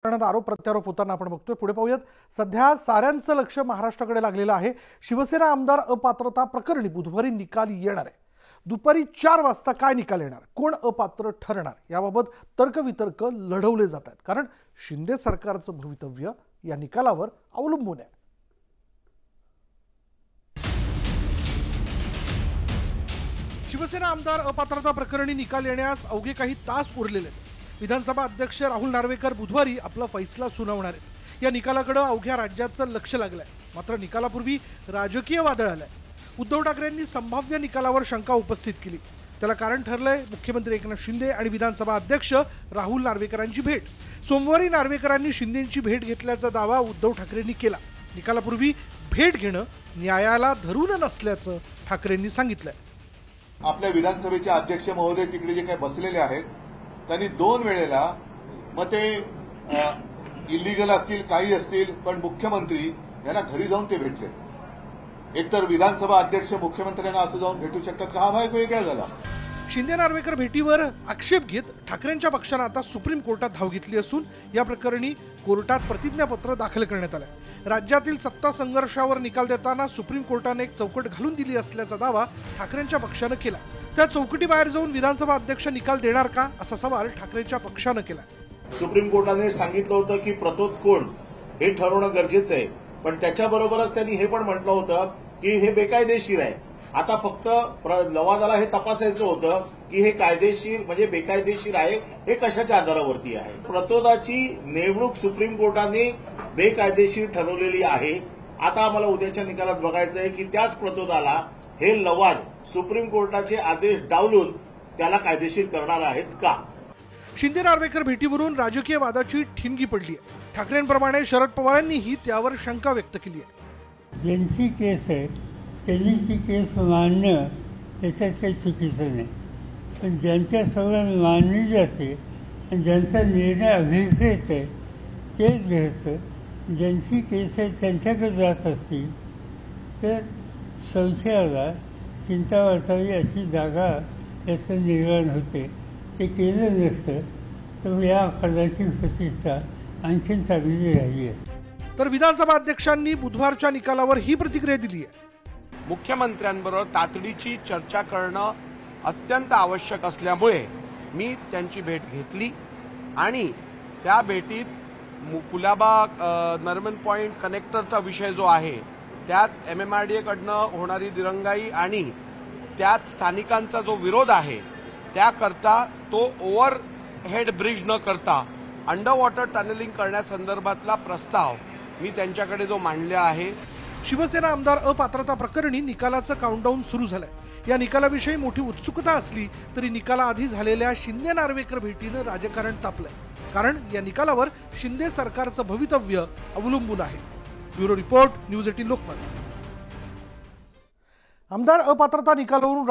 आरोप प्रत्यारोप होताना आपण बघतोय। पुढे पाहूयात। सध्या साऱ्यांचं लक्ष महाराष्ट्राकडे लागलेलं आहे। शिवसेना आमदार अपात्रता प्रकरणी बुधवारी निकाल येणार आहे। दुपारी 4 वाजता काय निकाल येणार, कोण अपात्र ठरणार याबाबत तर्कवितर्क लढवले जात आहेत, कारण शिंदे सरकारचं भवितव्य या निकालावर अवलंबून आहे। शिवसेना आमदार अपात्रता प्रकरणी निकाल येण्यास अवघे काही तास उरलेले आहेत। विधानसभा अध्यक्ष राहुल नार्वेकर बुधवारी आपला फैसला सुनावणार आहेत। या निकालाकडे अवघ्या राज्याचं लक्ष लागलंय। मात्र निकालापूर्वी राजकीय वादळ आलंय। उद्धव ठाकरेंनी संभाव्य निकालावर शंका उपस्थित केली। त्याला कारण ठरलंय मुख्यमंत्री एकनाथ शिंदे आणि विधानसभा अध्यक्ष राहुल नार्वेकरांची भेट। सोमवारी नार्वेकरांनी शिंदेंची भेट घेतल्याचा दावा उद्धव ठाकरेंनी केला। निकालापूर्वी भेट घेणं न्यायाला धरून नसल्याचं ठाकरेंनी सांगितलंय। आपल्या विधानसभेचे अध्यक्ष महोदय तिकडे जे काही बसलेले आहेत त्यांनी 2 वेळेला मग ते इलिगल असतील काही असतील, पण मुख्यमंत्री यांना घरी जाऊन ते भेटले। एकतर विधानसभा अध्यक्ष मुख्यमंत्र्यांना असं जाऊन भेटू शकतात का, हा भाग वेगळा झाला। शिंदे नार्वेकर भेटीवर आक्षेप घेत ठाकरेंच्या पक्षाने आता सुप्रीम कोर्टात धाव घेतली असून या प्रकरणी कोर्टात प्रतिज्ञापत्र दाखल करण्यात आलंय। राज्यातील सत्ता संघर्षावर निकाल देताना सुप्रीम कोर्टाने एक चौकट घालून दिली असल्याचा दावा ठाकरेंच्या पक्षाने केला। त्या चौकटीबाहेर जाऊन विधानसभा अध्यक्ष निकाल देणार का असा सवाल ठाकरेंच्या पक्षाने केला। सुप्रीम कोर्टाने सांगितलं होतं की प्रतोद कोण हे ठरवणं गरजेचं आहे, पण त्याच्याबरोबरच त्यांनी हे पण म्हटलं होतं की हे बेकायदेशीर आहे। आता फक्त लवादाला हे तपासायचं होतं की हे कायदेशीर म्हणजे बेकायदेशीर आहे हे कशाच्या आधारावरती आहे। प्रतोदाची नेमणूक सुप्रीम कोर्टाने बेकायदेशीर ठरवलेली आहे। आता आम्हाला उद्याच्या निकालात बघायचं आहे की त्याच प्रतोदाला हे लवाद सुप्रीम कोर्टाचे आदेश डावलून त्याला कायदेशीर करणार आहेत का। शिंदे नार्वेकर भेटीवरून राजकीय वादाची ठिणगी पडली आहे। ठाकरेंप्रमाणे शरद पवारांनीही त्यावर शंका व्यक्त केली आहे। ज्यांची केस आहे त्यांनी ती केस मांडणं त्याच्यात काही चुकीचं नाही, पण ज्यांच्या सगळं मांडणी जाते आणि ज्यांचा निर्णय अभिप्रेत आहे तेच घ्यायचं। ज्यांची केस आहे त्यांच्याकडे जात असतील तर संशयाला चिंता वाचावी अशी जागा याचं निर्माण होते। ते केलं नसतं तर या पदाची प्रतिष्ठा आणखीन चांगली राहिली असते। तर विधानसभा अध्यक्षांनी बुधवारच्या निकालावर ही प्रतिक्रिया दिली आहे। मुख्यमंत्र्यांबरोबर तातडीची चर्चा करणं अत्यंत आवश्यक असल्यामुळे मी त्यांची भेट घेतली आणि त्या भेटीत कुलाबा नरमन पॉइंट कनेक्टरचा विषय जो आहे त्यात MMRDA कडनं होणारी दिरंगाई आणि त्यात स्थानिकांचा जो विरोध आहे त्याकरता तो ओव्हरहेड ब्रिज न करता अंडर वॉटर टनेलिंग करण्यासंदर्भातला प्रस्ताव मी त्यांच्याकडे जो मांडला आहे। शिवसेना आमदार अपात्रता प्रकरणी निकालाचं काउंटडाऊन सुरू झालंय। या निकालाविषयी मोठी उत्सुकता असली तरी निकालाआधी झालेल्या शिंदे नार्वेकर भेटीनं राजकारण तापलंय, कारण या निकालावर शिंदे सरकारचं भवितव्य अवलंबून आहे। Bureau report, news 18 Lokmat. आमदार अपात्रता निकालावरून